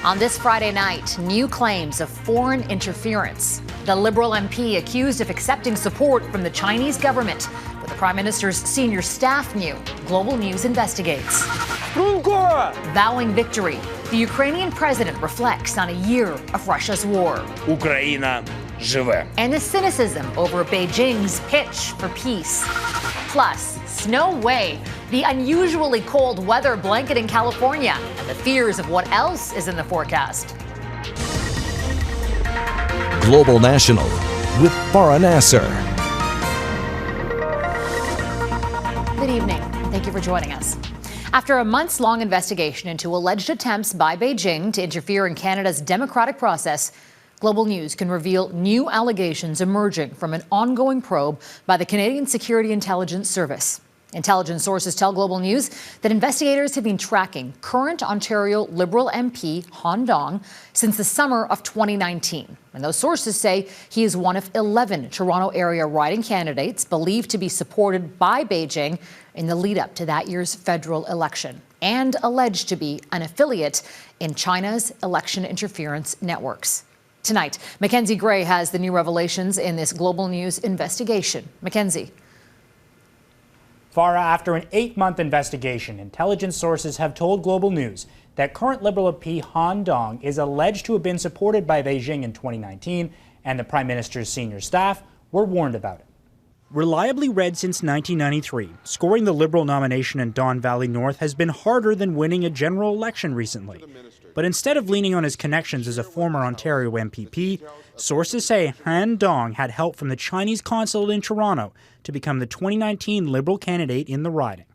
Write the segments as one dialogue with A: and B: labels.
A: On this Friday night, new claims of foreign interference. The Liberal MP accused of accepting support from the Chinese government. But the Prime Minister's senior staff knew. Global News investigates. Vowing victory, the Ukrainian president reflects on a year of Russia's war.
B: Україна живе.
A: And the cynicism over Beijing's pitch for peace. Plus, snow wave, the unusually cold weather blanketing California, and the fears of what else is in the forecast.
C: Global National with Farah Nasser.
A: Good evening. Thank you for joining us. After a months-long investigation into alleged attempts by Beijing to interfere in Canada's democratic process, Global News can reveal new allegations emerging from an ongoing probe by the Canadian Security Intelligence Service. Intelligence sources tell Global News that investigators have been tracking current Ontario Liberal MP Han Dong since the summer of 2019. And those sources say he is one of 11 Toronto area riding candidates believed to be supported by Beijing in the lead up to that year's federal election and alleged to be an affiliate in China's election interference networks. Tonight, Mackenzie Gray has the new revelations in this Global News investigation. Mackenzie.
D: Farah, after an 8-month investigation, intelligence sources have told Global News that current Liberal MP Han Dong is alleged to have been supported by Beijing in 2019, and the Prime Minister's senior staff were warned about it. Reliably read since 1993, scoring the Liberal nomination in Don Valley North has been harder than winning a general election recently. But instead of leaning on his connections as a former Ontario MPP, sources say Han Dong had help from the Chinese consulate in Toronto to become the 2019 Liberal candidate in the riding.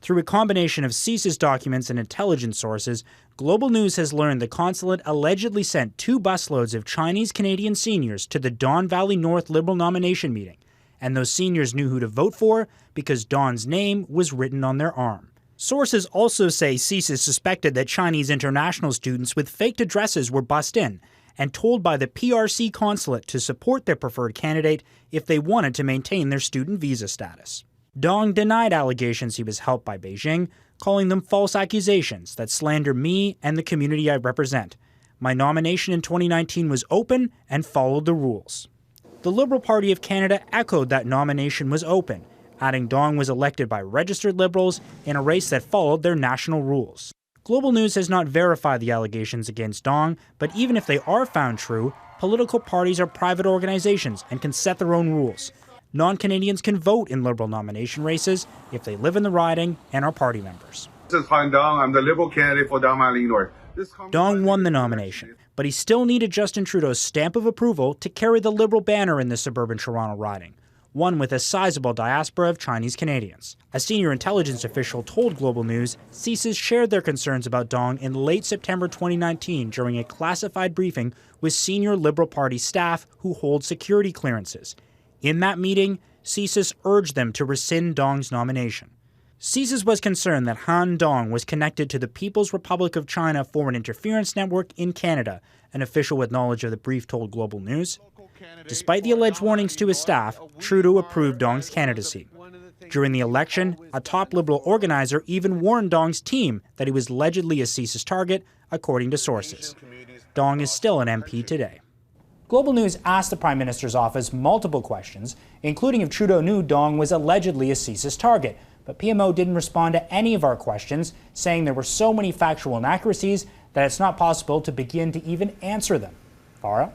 D: Through a combination of CSIS documents and intelligence sources, Global News has learned the consulate allegedly sent 2 busloads of Chinese-Canadian seniors to the Don Valley North Liberal nomination meeting, and those seniors knew who to vote for because Don's name was written on their arm. Sources also say CSIS suspected that Chinese international students with faked addresses were bussed in and told by the PRC consulate to support their preferred candidate if they wanted to maintain their student visa status. Dong denied allegations he was helped by Beijing, calling them false accusations that slander me and the community I represent. My nomination in 2019 was open and followed the rules. The Liberal Party of Canada echoed that nomination was open, adding Dong was elected by registered Liberals in a race that followed their national rules. Global News has not verified the allegations against Dong, but even if they are found true, political parties are private organizations and can set their own rules. Non-Canadians can vote in Liberal nomination races if they live in the riding and are party members.
E: This is Han Dong. I'm the Liberal candidate for Don Valley North.
D: Dong won the nomination, but he still needed Justin Trudeau's stamp of approval to carry the Liberal banner in the suburban Toronto riding, one with a sizable diaspora of Chinese Canadians. A senior intelligence official told Global News CSIS shared their concerns about Dong in late September 2019 during a classified briefing with senior Liberal Party staff who hold security clearances. In that meeting, CSIS urged them to rescind Dong's nomination. CSIS was concerned that Han Dong was connected to the People's Republic of China Foreign Interference Network in Canada, an official with knowledge of the brief told Global News. Despite the alleged warnings to his staff, Trudeau approved Dong's candidacy. During the election, a top Liberal organizer even warned Dong's team that he was allegedly a CSIS target, according to sources. Dong is still an MP today. Global News asked the Prime Minister's office multiple questions, including if Trudeau knew Dong was allegedly a CSIS target, but PMO didn't respond to any of our questions, saying there were so many factual inaccuracies that it's not possible to begin to even answer them. Farah?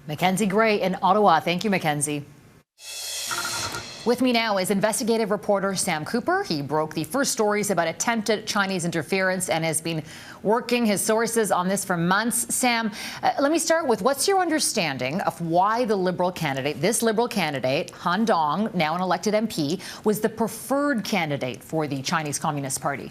A: Mackenzie Gray in Ottawa. Thank you, Mackenzie. With me now is investigative reporter Sam Cooper. He broke the first stories about attempted Chinese interference and has been working his sources on this for months. Sam, let me start with what's your understanding of why the Liberal candidate, this Liberal candidate, Han Dong, now an elected MP, was the preferred candidate for the Chinese Communist Party?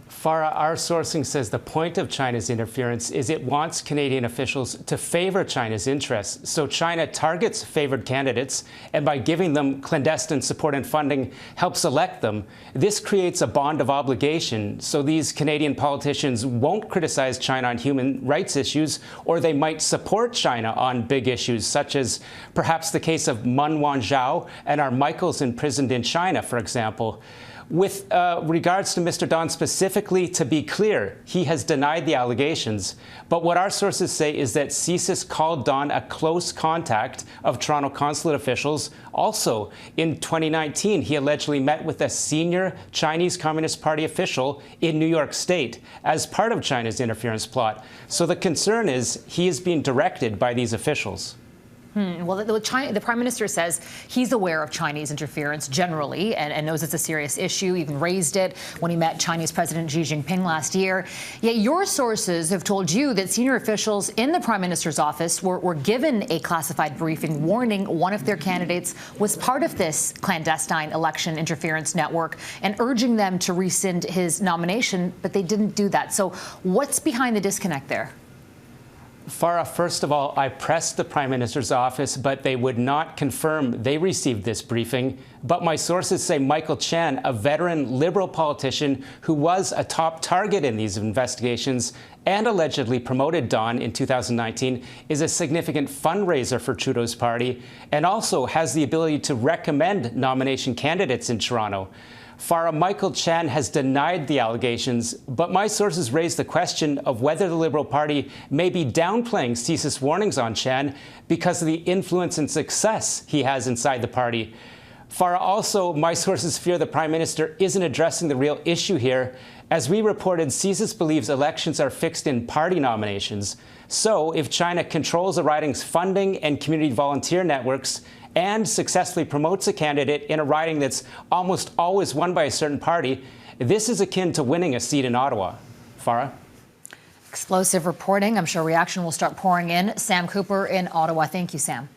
F: Farah, our sourcing says the point of China's interference is it wants Canadian officials to favor China's interests. So China targets favored candidates, and by giving them clandestine support and funding, helps elect them. This creates a bond of obligation, so these Canadian politicians won't criticize China on human rights issues, or they might support China on big issues, such as perhaps the case of Mun Wanzhou and our Michaels imprisoned in China, for example. With regards to Mr. Don specifically, to be clear, he has denied the allegations. But what our sources say is that CSIS called Don a close contact of Toronto consulate officials. Also, in 2019, he allegedly met with a senior Chinese Communist Party official in New York State as part of China's interference plot. So the concern is he is being directed by these officials.
A: Well, the Prime Minister says he's aware of Chinese interference generally and knows it's a serious issue, even raised it when he met Chinese President Xi Jinping last year. Yet your sources have told you that senior officials in the Prime Minister's office were given a classified briefing warning one of their candidates was part of this clandestine election interference network and urging them to rescind his nomination, but they didn't do that. So what's behind the disconnect there?
F: Farah, first of all, I pressed the Prime Minister's office, but they would not confirm they received this briefing. But my sources say Michael Chan, a veteran Liberal politician who was a top target in these investigations and allegedly promoted Don in 2019, is a significant fundraiser for Trudeau's party and also has the ability to recommend nomination candidates in Toronto. Farah, Michael Chan has denied the allegations, but my sources raised the question of whether the Liberal Party may be downplaying CSIS warnings on Chan because of the influence and success he has inside the party. Farah, also, my sources fear the Prime Minister isn't addressing the real issue here. As we reported, CSIS believes elections are fixed in party nominations. So if China controls the riding's funding and community volunteer networks and successfully promotes a candidate in a riding that's almost always won by a certain party, this is akin to winning a seat in Ottawa. Farah?
A: Explosive reporting. I'm sure reaction will start pouring in. Sam Cooper in Ottawa. Thank you, Sam.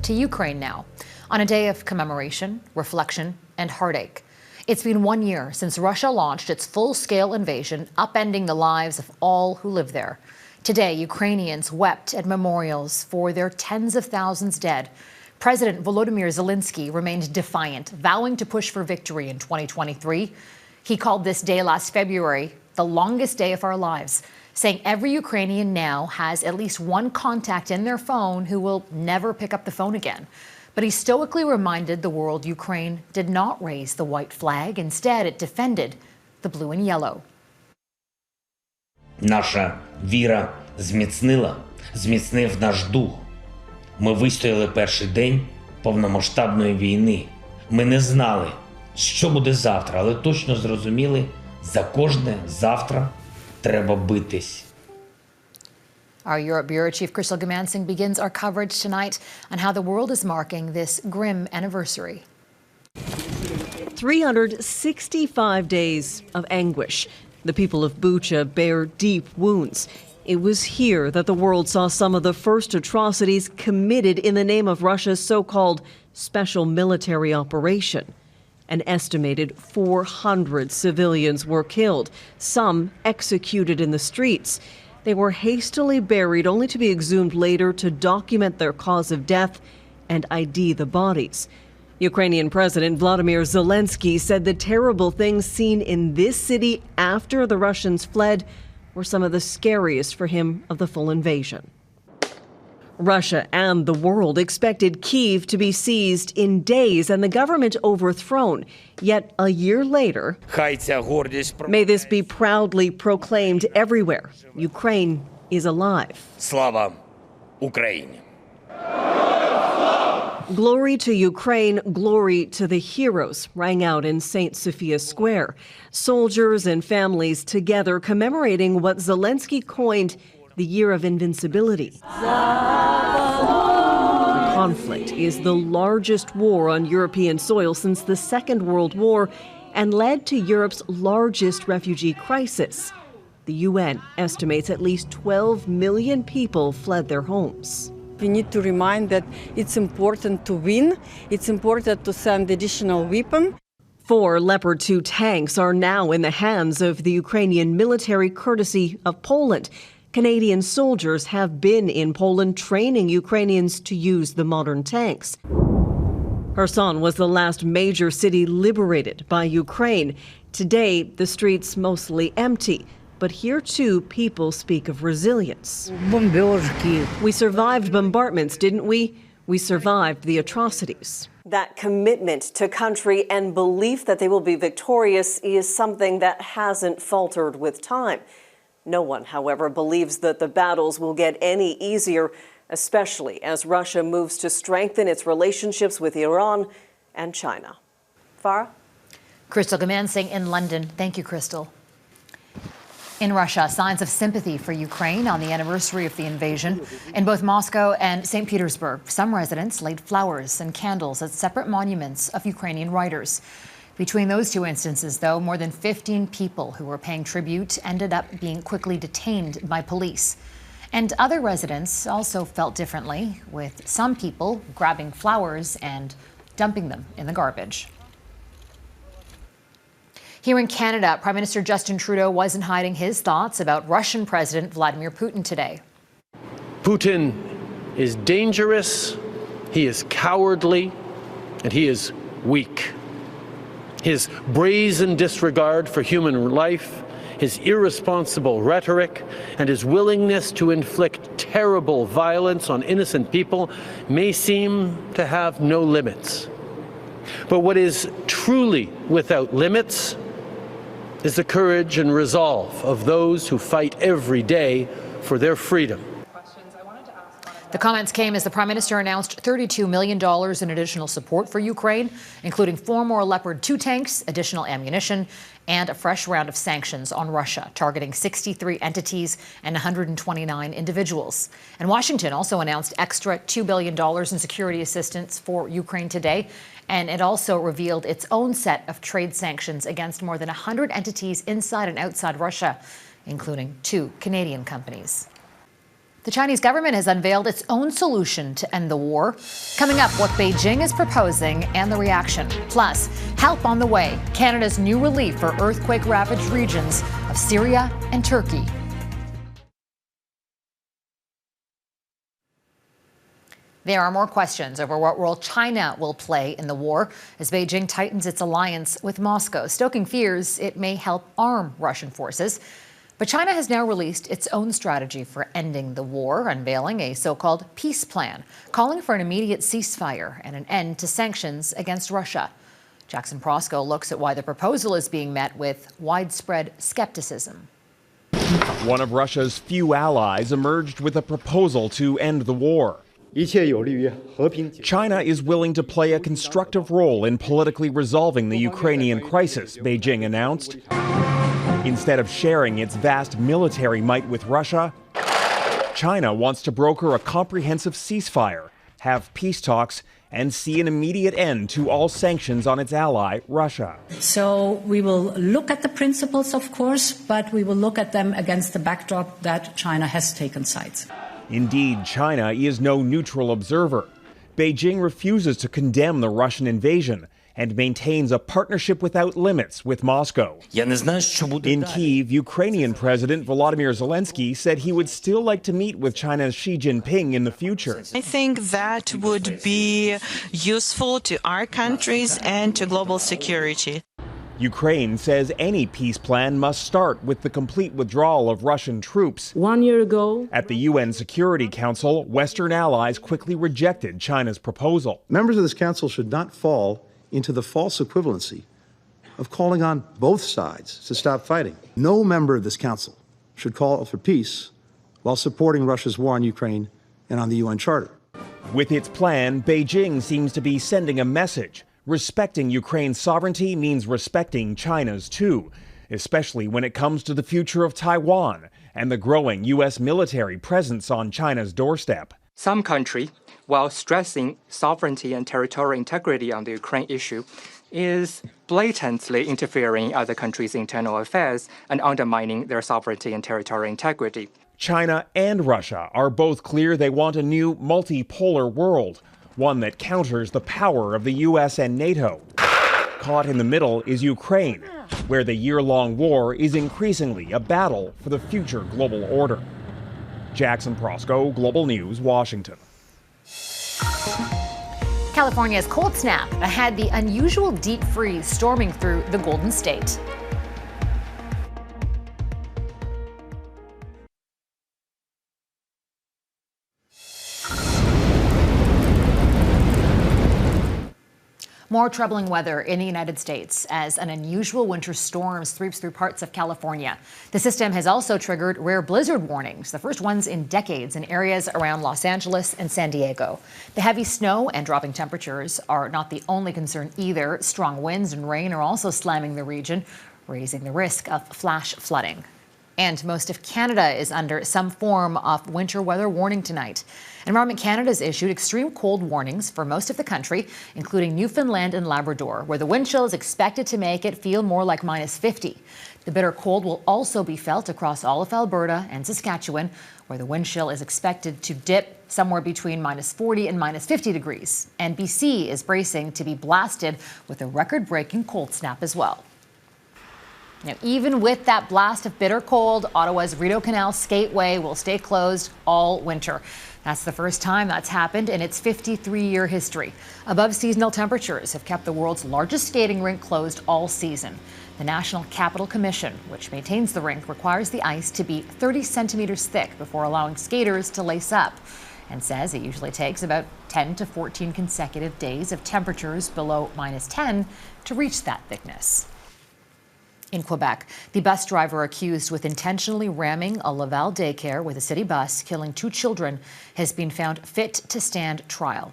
A: To Ukraine now, on a day of commemoration, reflection, and heartache. It's been 1 year since Russia launched its full-scale invasion, upending the lives of all who live there. Today, Ukrainians wept at memorials for their tens of thousands dead. President Volodymyr Zelenskyy remained defiant, vowing to push for victory in 2023. He called this day last February the longest day of our lives, saying every Ukrainian now has at least one contact in their phone who will never pick up the phone again. But he stoically reminded the world Ukraine did not raise the white flag. Instead, it defended the blue and yellow.
B: Наша віра зміцнив наш дух. Ми вистояли перший день повномасштабної війни. Ми не знали, що буде завтра, але точно зрозуміли, за кожне завтра треба битись.
A: Our Europe Bureau Chief Goomansingh begins our coverage tonight on how the world is marking this grim anniversary.
G: 365 days of anguish. The people of Bucha bear deep wounds. It was here that the world saw some of the first atrocities committed in the name of Russia's so-called special military operation. An estimated 400 civilians were killed, some executed in the streets. They were hastily buried only to be exhumed later to document their cause of death and ID the bodies. Ukrainian President Volodymyr Zelenskyy said the terrible things seen in this city after the Russians fled were some of the scariest for him of the full invasion. Russia and the world expected Kyiv to be seized in days and the government overthrown. Yet a year later, may this be proudly proclaimed everywhere. Ukraine is alive.
B: Слава Україні!
G: Glory to Ukraine, glory to the heroes, rang out in St. Sophia Square. Soldiers and families together commemorating what Zelenskyy coined the year of invincibility. The conflict is the largest war on European soil since the Second World War and led to Europe's largest refugee crisis. The UN estimates at least 12 million people fled their homes.
H: We need to remind that it's important to win. It's important to send additional weapons.
G: 4 Leopard 2 tanks are now in the hands of the Ukrainian military courtesy of Poland. Canadian soldiers have been in Poland training Ukrainians to use the modern tanks. Kherson was the last major city liberated by Ukraine. Today, the streets mostly empty. But here, too, people speak of resilience. We survived bombardments, didn't we? We survived the atrocities.
I: That commitment to country and belief that they will be victorious is something that hasn't faltered with time. No one, however, believes that the battles will get any easier, especially as Russia moves to strengthen its relationships with Iran and China. Farah?
A: Crystal Goomansingh in London. Thank you, Crystal. In Russia, signs of sympathy for Ukraine on the anniversary of the invasion. In both Moscow and St. Petersburg, some residents laid flowers and candles at separate monuments of Ukrainian writers. Between those two instances, though, more than 15 people who were paying tribute ended up being quickly detained by police. And other residents also felt differently, with some people grabbing flowers and dumping them in the garbage. Here in Canada, Prime Minister Justin Trudeau wasn't hiding his thoughts about Russian President Vladimir Putin today.
J: Putin is dangerous, he is cowardly, and he is weak. His brazen disregard for human life, his irresponsible rhetoric, and his willingness to inflict terrible violence on innocent people may seem to have no limits. But what is truly without limits is the courage and resolve of those who fight every day for their freedom.
A: The comments came as the Prime Minister announced $32 million in additional support for Ukraine, including 4 more Leopard 2 tanks, additional ammunition, and a fresh round of sanctions on Russia, targeting 63 entities and 129 individuals. And Washington also announced extra $2 billion in security assistance for Ukraine today. And it also revealed its own set of trade sanctions against more than 100 entities inside and outside Russia, including 2 Canadian companies. The Chinese government has unveiled its own solution to end the war. Coming up, what Beijing is proposing and the reaction. Plus, help on the way, Canada's new relief for earthquake-ravaged regions of Syria and Turkey. There are more questions over what role China will play in the war as Beijing tightens its alliance with Moscow, stoking fears it may help arm Russian forces. But China has now released its own strategy for ending the war, unveiling a so-called peace plan, calling for an immediate ceasefire and an end to sanctions against Russia. Jackson Proskow looks at why the proposal is being met with widespread skepticism.
K: One of Russia's few allies emerged with a proposal to end the war. China is willing to play a constructive role in politically resolving the Ukrainian crisis, Beijing announced. Instead of sharing its vast military might with Russia, China wants to broker a comprehensive ceasefire, have peace talks, and see an immediate end to all sanctions on its ally, Russia.
L: So we will look at the principles, of course, but we will look at them against the backdrop that China has taken sides.
K: Indeed, China is no neutral observer. Beijing refuses to condemn the Russian invasion and maintains a partnership without limits with Moscow. In Kyiv, Ukrainian President Volodymyr Zelenskyy said he would still like to meet with China's Xi Jinping in the future.
M: I think that would be useful to our countries and to global security.
K: Ukraine says any peace plan must start with the complete withdrawal of Russian troops.
N: 1 year ago,
K: at the UN Security Council, Western allies quickly rejected China's proposal.
O: Members of this council should not fall into the false equivalency of calling on both sides to stop fighting. No member of this council should call for peace while supporting Russia's war on Ukraine and on the UN Charter.
K: With its plan, Beijing seems to be sending a message. Respecting Ukraine's sovereignty means respecting China's too, especially when it comes to the future of Taiwan and the growing U.S. military presence on China's doorstep.
P: Some country, while stressing sovereignty and territorial integrity on the Ukraine issue, is blatantly interfering in other countries' internal affairs and undermining their sovereignty and territorial integrity.
K: China and Russia are both clear they want a new multipolar world, one that counters the power of the U.S. and NATO. Caught in the middle is Ukraine, where the year-long war is increasingly a battle for the future global order. Jackson Proskow, Global News, Washington.
A: California's cold snap had the unusual deep freeze storming through the Golden State. More troubling weather in the United States as an unusual winter storm sweeps through parts of California. The system has also triggered rare blizzard warnings, the first ones in decades in areas around Los Angeles and San Diego. The heavy snow and dropping temperatures are not the only concern either. Strong winds and rain are also slamming the region, raising the risk of flash flooding. And most of Canada is under some form of winter weather warning tonight. Environment Canada has issued extreme cold warnings for most of the country, including Newfoundland and Labrador, where the wind chill is expected to make it feel more like -50. The bitter cold will also be felt across all of Alberta and Saskatchewan, where the wind chill is expected to dip somewhere between -40 and -50 degrees. And BC is bracing to be blasted with a record-breaking cold snap as well. Now, even with that blast of bitter cold, Ottawa's Rideau Canal Skateway will stay closed all winter. That's the first time that's happened in its 53-year history. Above seasonal temperatures have kept the world's largest skating rink closed all season. The National Capital Commission, which maintains the rink, requires the ice to be 30 centimeters thick before allowing skaters to lace up, and says it usually takes about 10 to 14 consecutive days of temperatures below -10 to reach that thickness. In Quebec, the bus driver accused with intentionally ramming a Laval daycare with a city bus, killing 2 children, has been found fit to stand trial.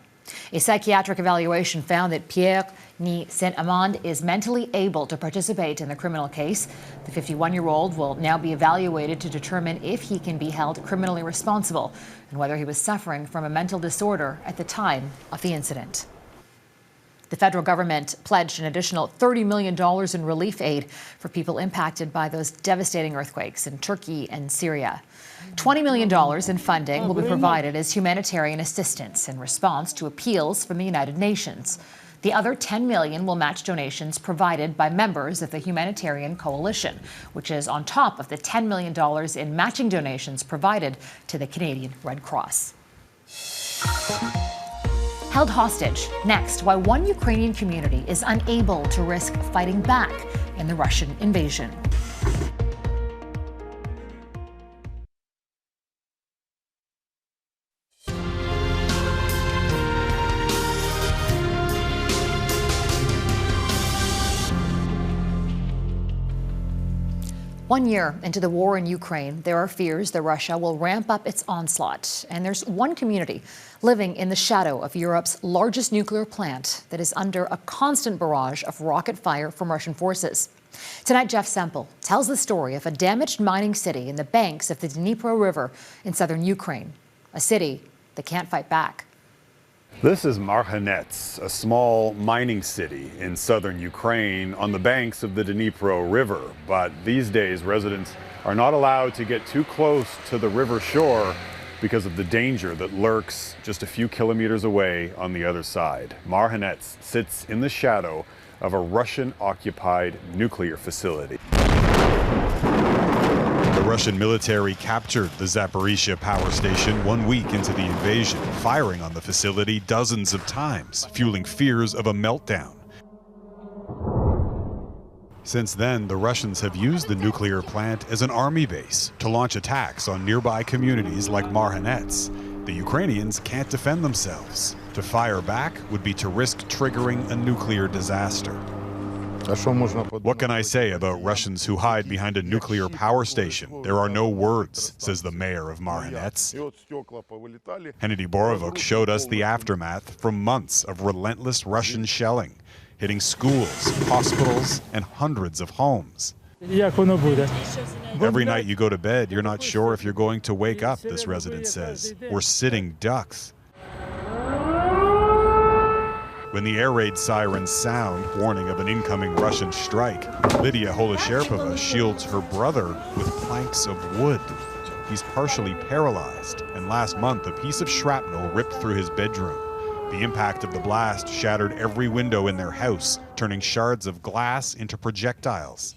A: A psychiatric evaluation found that Pierre Ni Saint-Amand is mentally able to participate in the criminal case. The 51-year-old will now be evaluated to determine if he can be held criminally responsible and whether he was suffering from a mental disorder at the time of the incident. The federal government pledged an additional $30 million in relief aid for people impacted by those devastating earthquakes in Turkey and Syria. $20 million in funding will be provided as humanitarian assistance in response to appeals from the United Nations. The other $10 million will match donations provided by members of the Humanitarian Coalition, which is on top of the $10 million in matching donations provided to the Canadian Red Cross. Held hostage. Next, why one Ukrainian community is unable to risk fighting back in the Russian invasion. One year into the war in Ukraine, there are fears that Russia will ramp up its onslaught. And there's one community living in the shadow of Europe's largest nuclear plant that is under a constant barrage of rocket fire from Russian forces. Tonight, Jeff Semple tells the story of a damaged mining city in the banks of the Dnipro River in southern Ukraine, a city that can't fight back.
N: This is Marhanets, a small mining city in southern Ukraine on the banks of the Dnipro River. But these days, residents are not allowed to get too close to the river shore because of the danger that lurks just a few kilometers away on the other side. Marhanets sits in the shadow of a Russian-occupied nuclear facility. The Russian military captured the Zaporizhzhia power station 1 week into the invasion, firing on the facility dozens of times, fueling fears of a meltdown. Since then, the Russians have used the nuclear plant as an army base to launch attacks on nearby communities like Marhanets. The Ukrainians can't defend themselves. To fire back would be to risk triggering a nuclear disaster. What can I say about Russians who hide behind a nuclear power station? There are no words, says the mayor of Marhanets. Hennedy Borovuk showed us the aftermath from months of relentless Russian shelling, hitting schools, hospitals, and hundreds of homes. Every night you go to bed, you're not sure if you're going to wake up, this resident says. We're sitting ducks. When the air raid sirens sound, warning of an incoming Russian strike, Lydia Holosherpova shields her brother with planks of wood. He's partially paralyzed, and last month a piece of shrapnel ripped through his bedroom. The impact of the blast shattered every window in their house, turning shards of glass into projectiles.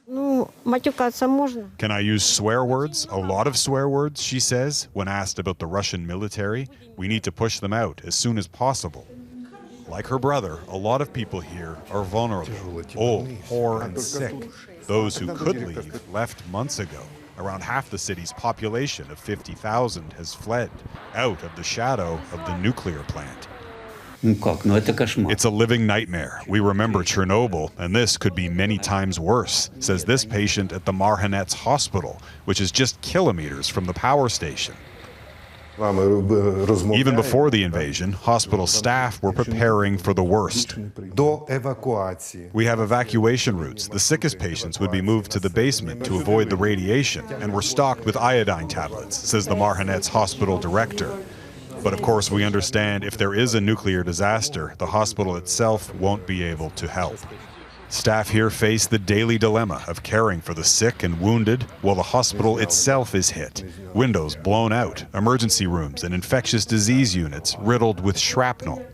N: Can I use swear words? A lot of swear words, she says, when asked about the Russian military. We need to push them out as soon as possible. Like her brother, a lot of people here are vulnerable, old, poor, and sick. Those who could leave left months ago. Around half the city's population of 50,000 has fled out of the shadow of the nuclear plant. It's a living nightmare. We remember Chernobyl, and this could be many times worse, says this patient at the Marhanets hospital, which is just kilometers from the power station. Even before the invasion, hospital staff were preparing for the worst. We have evacuation routes. The sickest patients would be moved to the basement to avoid the radiation, and were stocked with iodine tablets, says the Marhanets hospital director. But of course, we understand if there is a nuclear disaster, the hospital itself won't be able to help. Staff here face the daily dilemma of caring for the sick and wounded while the hospital itself is hit. Windows blown out, emergency rooms and infectious disease units riddled with shrapnel.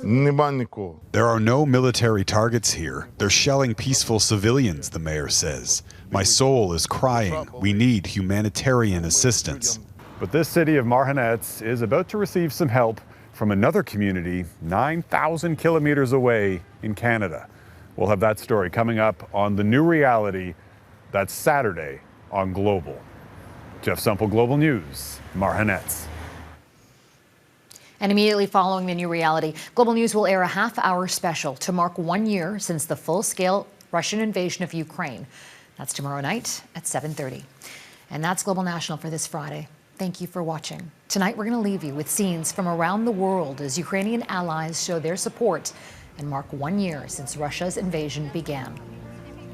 N: There are no military targets here. They're shelling peaceful civilians, the mayor says. My soul is crying. We need humanitarian assistance. But this city of Marhanets is about to receive some help from another community 9,000 kilometers away in Canada. We'll have that story coming up on The New Reality. That's Saturday on Global. Jeff Sumple, Global News, Marhanets.
A: And immediately following The New Reality, Global News will air a half-hour special to mark 1 year since the full-scale Russian invasion of Ukraine. That's tomorrow night at 7:30. And that's Global National for this Friday. Thank you for watching. Tonight, we're going to leave you with scenes from around the world as Ukrainian allies show their support and mark 1 year since Russia's invasion began.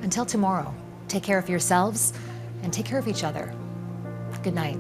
A: Until tomorrow, take care of yourselves and take care of each other. Good night.